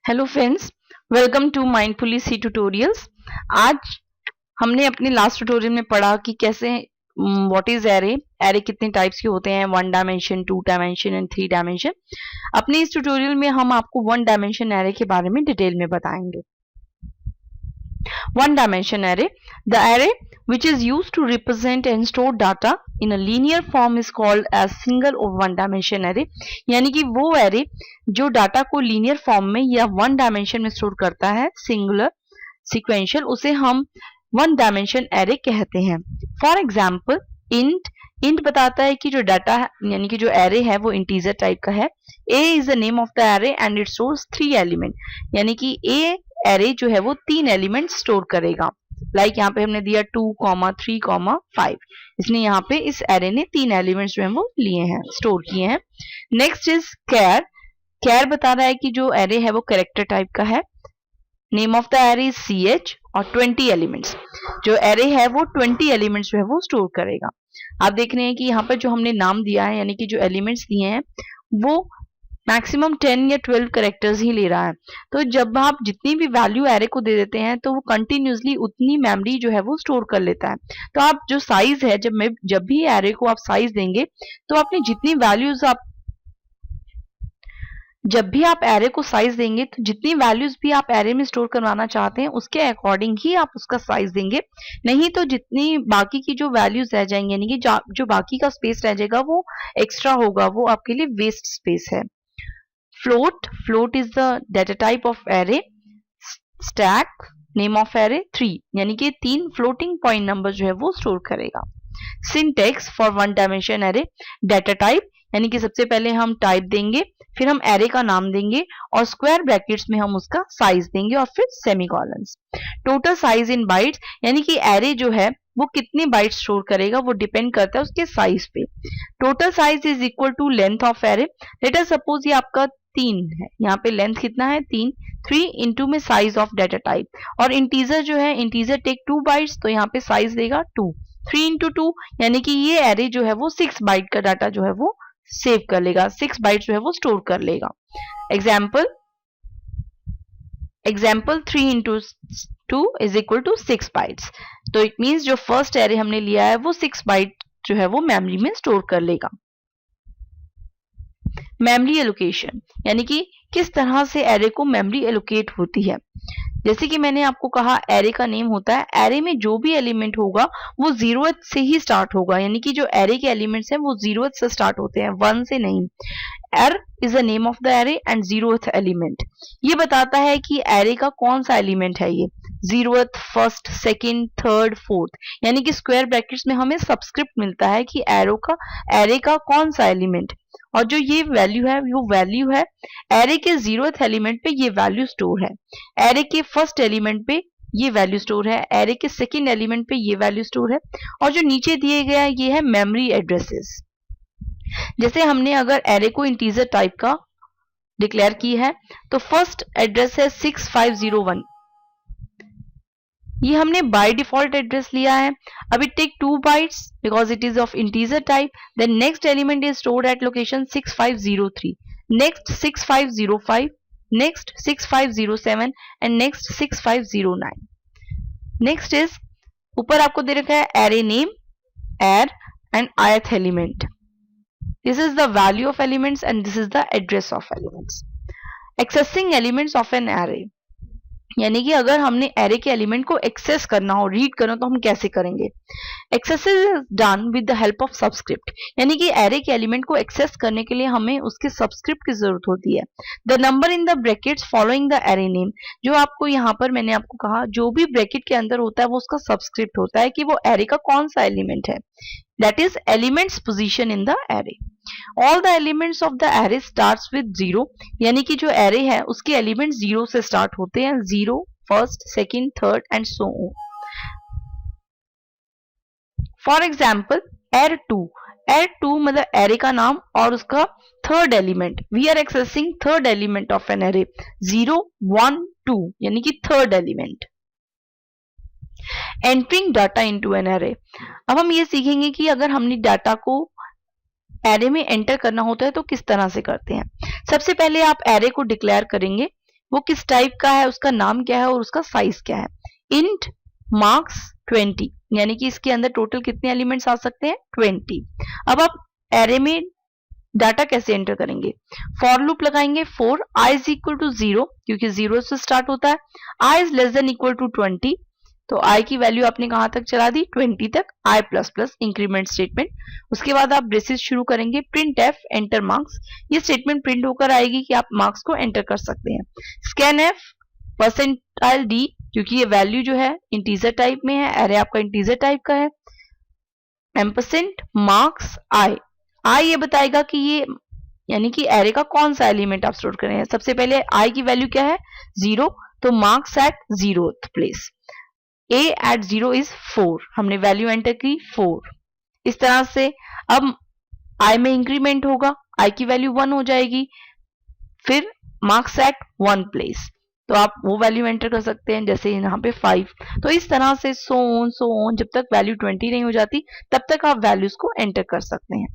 Hello friends, welcome to mindfully C tutorials. आज हमने अपने लास्ट ट्यूटोरियल में पढ़ा कि कैसे व्हाट इज एरे, एरे कितने टाइप्स के होते हैं, 1 डायमेंशन, 2 डायमेंशन एंड 3 डायमेंशन। अपने इस ट्यूटोरियल में हम आपको 1 डायमेंशन एरे के बारे में डिटेल में बताएंगे। 1 dimension array, the array which is used to represent and store data in a linear form is called as single or 1 dimension array। यानी कि वो array जो डाटा को लीनियर फॉर्म में या 1 डायमेंशन में स्टोर करता है, सिंगुलर सीक्वेंशियल, उसे हम 1 डायमेंशन array कहते हैं। फॉर एग्जाम्पल इंट बताता है कि जो डाटा यानी कि जो एरे है वो इंटीजर टाइप का है। a is the name of the array and it stores 3 element, यानी कि a एरे जो है वो 3 एलिमेंट स्टोर करेगा। लाइक यहाँ पे हमने दिया 2, 3, 5। इसने यहाँ पे इस एरे ने 3 एलिमेंट्स जो है वो लिए हैं, स्टोर किए हैं। नेक्स्ट इज कैर। कैर बता रहा है कि जो एरे है वो कैरेक्टर टाइप का है। Name of the array is ch और 20 एलिमेंट्स। जो एरे है वो 20 एलिमेंट्स जो है वो स्टोर करेगा। आप देख रहे हैं कि यहाँ पर जो हमने नाम दिया है यानी कि जो एलिमेंट्स दिए हैं वो मैक्सिमम 10 या 12 कैरेक्टर्स ही ले रहा है। तो जब आप जितनी भी वैल्यू एरे को दे देते हैं तो वो कंटिन्यूसली उतनी मेमोरी जो है वो स्टोर कर लेता है। तो आप जो साइज है, जब भी एरे को आप साइज देंगे तो आपने जितनी वैल्यूज जब भी आप एरे को साइज देंगे तो जितनी वैल्यूज भी आप एरे में स्टोर करवाना चाहते हैं उसके अकॉर्डिंग ही आप उसका साइज देंगे। नहीं तो जितनी बाकी की जो वैल्यूज रह जाएंगी यानी कि जो बाकी का स्पेस रह जाएगा वो एक्स्ट्रा होगा, वो आपके लिए वेस्ट स्पेस है। float is the data type of array। stack, name of array 3, यानी कि 3 floating point नंबर जो है वो स्टोर करेगा। syntax for 1 dimension array, data type यानी कि सबसे पहले हम टाइप देंगे, फिर हम एरे का नाम देंगे और स्क्वायर ब्रैकेट्स में हम उसका साइज देंगे और फिर सेमीकोलंस। टोटल साइज इन बाइट्स यानी कि एरे जो है वो कितने बाइट स्टोर करेगा वो डिपेंड करता है उसके साइज पे। Total size is equal to length of array. Let us suppose ये आपका 3 है, यहाँ पे लेंथ कितना है 3 इंटू में साइज ऑफ डाटा टाइप, और इंटीजर जो है इंटीजर टेक 2 बाइट्स तो यहाँ पे साइज देगा 2। 3 इंटू 2 यानी कि ये एरे जो है वो 6 बाइट का डाटा जो है वो सेव कर लेगा, 6 बाइट जो है वो स्टोर कर लेगा। Example 3 into 2 is equal to 6 bytes. तो इट मीन्स जो फर्स्ट एरे हमने लिया है वो 6 बाइट जो है वो मेमोरी में स्टोर कर लेगा। मेमोरी एलोकेशन यानी कि किस तरह से एरे को मेमोरी एलोकेट होती है। जैसे कि मैंने आपको कहा एरे का नेम होता है, एरे में जो भी एलिमेंट होगा वो 0th से ही स्टार्ट होगा, यानी कि जो एरे के एलिमेंट्स हैं वो 0th से स्टार्ट होते हैं, 1 से नहीं। R is the name of the array and 0th element। ये बताता है कि एरे का कौन सा एलिमेंट है, ये 0th, 1st, 2nd, 3rd, 4th, यानी कि स्क्वायर ब्रैकेट्स में हमें सबस्क्रिप्ट मिलता है कि एरे का कौन सा एलिमेंट, और जो ये वैल्यू है वो वैल्यू है एरे के 0th एलिमेंट पे ये वैल्यू स्टोर है, एरे के फर्स्ट एलिमेंट पे ये वैल्यू स्टोर है, एरे के सेकेंड एलिमेंट पे ये वैल्यू स्टोर है, और जो नीचे दिए गया है ये है मेमोरी एड्रेसेस। जैसे हमने अगर एरे को इंटीजर टाइप का डिक्लेयर की है तो फर्स्ट एड्रेस है 6501, ये हमने बाय डिफॉल्ट एड्रेस लिया है। अब it take 2 bytes because it is of integer type. Then next element is stored at location 6503, next 6505, next 6507 and next 6509। Next is ऊपर आपको दे रखा है array name, arr and ith element. This is the value of elements and this is the address of elements। Accessing elements of an array यानी कि अगर हमने array के एलिमेंट को एक्सेस करना हो, रीड करना हो, तो हम कैसे करेंगे। Access is done with the help of subscript, यानी कि एरे के एलिमेंट को एक्सेस करने के लिए हमें उसके सबस्क्रिप्ट की जरूरत होती है। The number in the brackets following the array name, जो आपको यहाँ पर मैंने आपको कहा जो भी ब्रैकेट के अंदर होता है वो उसका सबस्क्रिप्ट होता है कि वो एरे का कौन सा एलिमेंट है, that is elements position in the array. All the elements of the array starts with 0, यानी कि जो एरे है उसके एलिमेंट 0 से स्टार्ट होते हैं, 0, 1st, 2nd, 3rd and so on. For example एर2 मतलब एरे का नाम और उसका 3rd element. We are accessing 3rd element of an array, 0, 1, 2 यानी कि 3rd element. Entering data into an array, अब हम ये सीखेंगे कि अगर हमने डाटा को एरे में एंटर करना होता है तो किस तरह से करते हैं। सबसे पहले आप एरे को डिक्लेयर करेंगे वो किस टाइप का है, उसका नाम क्या है और उसका साइज क्या है। इंट मार्क्स 20 यानी कि इसके अंदर टोटल कितने एलिमेंट्स आ सकते हैं 20। अब आप एरे में डाटा कैसे एंटर करेंगे, फॉर लूप लगाएंगे for i is equal to 0 क्योंकि 0 से स्टार्ट होता है, i is less than equal to 20 तो i की वैल्यू आपने कहां तक चला दी 20 तक, i plus plus increment statement. उसके बाद आप ब्रेसेस शुरू करेंगे, प्रिंट एफ एंटर मार्क्स, ये स्टेटमेंट प्रिंट होकर आएगी कि आप मार्क्स को एंटर कर सकते हैं। स्कैन एफ परसेंटाइल डी क्योंकि ये वैल्यू जो है इंटीजर टाइप में है, एरे आपका इंटीजर टाइप का है। एम्परसेंट मार्क्स आई, आई ये बताएगा कि ये यानी कि एरे का कौन सा एलिमेंट आप स्टोर कर रहे हैं। सबसे पहले आई की वैल्यू क्या है 0 तो marks at 0th place, A at 0 is 4, हमने वैल्यू एंटर की 4। इस तरह से अब आई में इंक्रीमेंट होगा, आई की वैल्यू 1 हो जाएगी, फिर मार्क्स एट 1 प्लेस तो आप वो वैल्यू एंटर कर सकते हैं जैसे यहाँ पे 5। तो इस तरह से सो ऑन जब तक वैल्यू 20 नहीं हो जाती तब तक आप वैल्यूज को एंटर कर सकते हैं।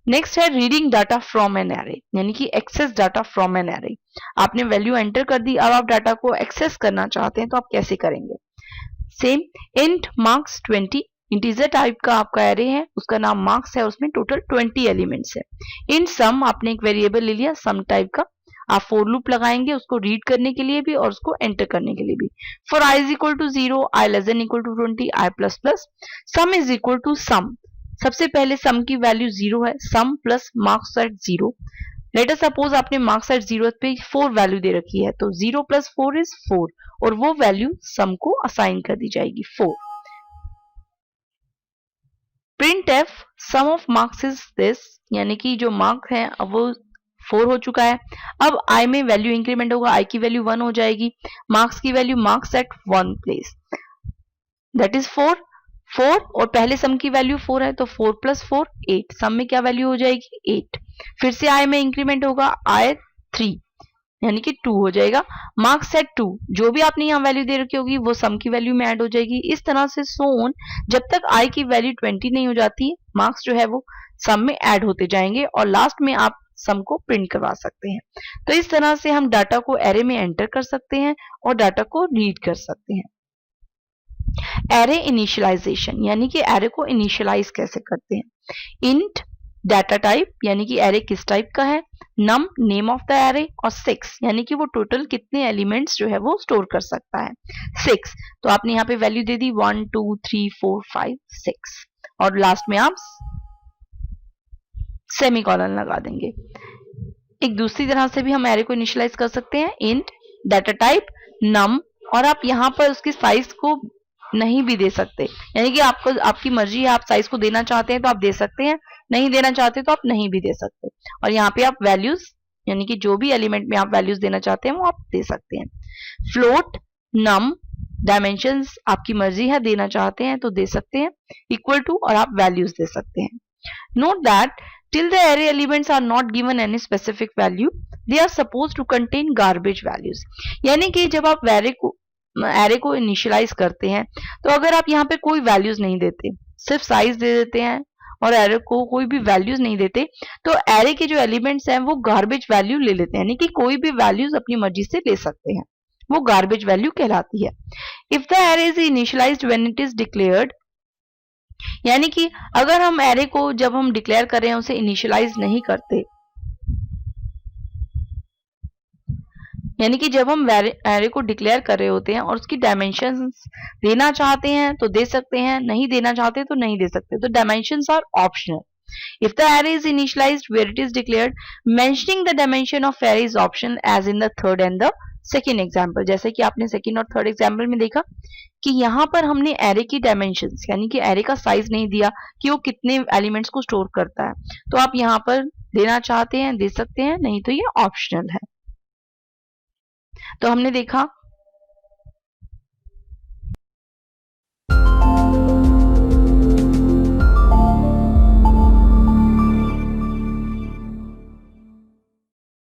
नेक्स्ट है reading data from an array यानी कि access data from an array. आपने वैल्यू एंटर कर दी, अब आप डाटा को एक्सेस करना चाहते हैं तो आप कैसे करेंगे। Same int marks 20 integer type का आपका एरे है, उसका नाम मार्क्स है, उसमें टोटल 20 एलिमेंट्स है। इन सम आपने एक वेरिएबल ले लिया सम टाइप का, आप फॉर लूप लगाएंगे उसको रीड करने के लिए भी और उसको एंटर करने के लिए भी। For i is equal to 0, i less than equal to 20, i plus plus, sum is equal to sum, सबसे पहले सम की वैल्यू 0 है, sum plus marks at 0। Let us suppose आपने मार्क्स एट 0 पे 4 वैल्यू दे रखी है तो 0 प्लस 4 इज 4 और वो वैल्यू सम को असाइन कर दी जाएगी 4। Printf sum of marks is this यानी कि जो मार्क है अब वो 4 हो चुका है, अब i में वैल्यू इंक्रीमेंट होगा, i की वैल्यू 1 हो जाएगी, मार्क्स की value marks at 1 place that is 4 और पहले सम की वैल्यू 4 है तो 4 प्लस 4 8, सम में क्या वैल्यू हो जाएगी 8। फिर से i में इंक्रीमेंट होगा i 3 यानी कि 2 हो जाएगा, मार्क्स एट 2 जो भी आपने यहाँ वैल्यू दे रखी होगी वो सम की वैल्यू में ऐड हो जाएगी। इस तरह से सो ऑन जब तक i की वैल्यू 20 नहीं हो जाती मार्क्स जो है वो सम में ऐड होते जाएंगे और लास्ट में आप सम को प्रिंट करवा सकते हैं। तो इस तरह से हम डाटा को एरे में एंटर कर सकते हैं और डाटा को रीड कर सकते हैं। एरे इनिशियलाइजेशन यानी कि एरे को इनिशियलाइज कैसे करते हैं। इंट डाटा टाइप यानी कि एरे किस टाइप का है, नम नेम ऑफ द एरे और 6 यानी कि वो टोटल कितने एलिमेंट्स जो है वो स्टोर कर सकता है 6। तो आपने यहाँ पे वैल्यू दे दी 1 2 3 4 5 6 और लास्ट में आप सेमीकोलन लगा देंगे। एक दूसरी तरह से भी हम एरे को इनिशियलाइज कर सकते हैं, इंट डाटा टाइप नम और आप यहाँ पर उसकी साइज को नहीं भी दे सकते यानी कि आपको आपकी मर्जी है, आप साइज को देना चाहते हैं तो आप दे सकते हैं, नहीं देना चाहते तो आप नहीं भी दे सकते। और यहाँ पे आप वैल्यूज यानी कि जो भी एलिमेंट में आप वैल्यूज देना चाहते हैं वो आप दे सकते हैं। फ्लोट नम डायमेंशंस आपकी मर्जी है, देना चाहते हैं तो दे सकते हैं, इक्वल टू और आप वैल्यूज दे सकते हैं। Note that till the array elements are not given any specific value they are supposed to contain garbage values यानी कि जब आप एरे को इनिशियलाइज करते हैं तो अगर आप यहाँ पे कोई वैल्यूज नहीं देते, सिर्फ साइज दे देते हैं और एरे को कोई भी वैल्यूज नहीं देते तो एरे के जो एलिमेंट्स हैं वो गार्बेज वैल्यू ले लेते हैं यानी कि कोई भी वैल्यूज अपनी मर्जी से ले सकते हैं, वो गार्बेज वैल्यू कहलाती है। If the array is initialised when it is declared यानी कि अगर हम एरे को जब हम डिक्लेयर कर रहे हैं उसे इनिशियलाइज नहीं करते यानी कि जब हम एरे को डिक्लेयर कर रहे होते हैं और उसकी डायमेंशंस देना चाहते हैं तो दे सकते हैं, नहीं देना चाहते तो नहीं दे सकते, तो dimensions are optional. If the array is initialized where it is declared, mentioning the dimension of array is optional as in the third and the second example। जैसे कि आपने सेकंड और थर्ड एग्जाम्पल में देखा कि यहाँ पर हमने एरे की डायमेंशंस यानी कि एरे का साइज नहीं दिया कि वो कितने एलिमेंट्स को स्टोर करता है, तो आप यहाँ पर देना चाहते हैं दे सकते हैं, नहीं तो ये ऑप्शनल है। तो हमने देखा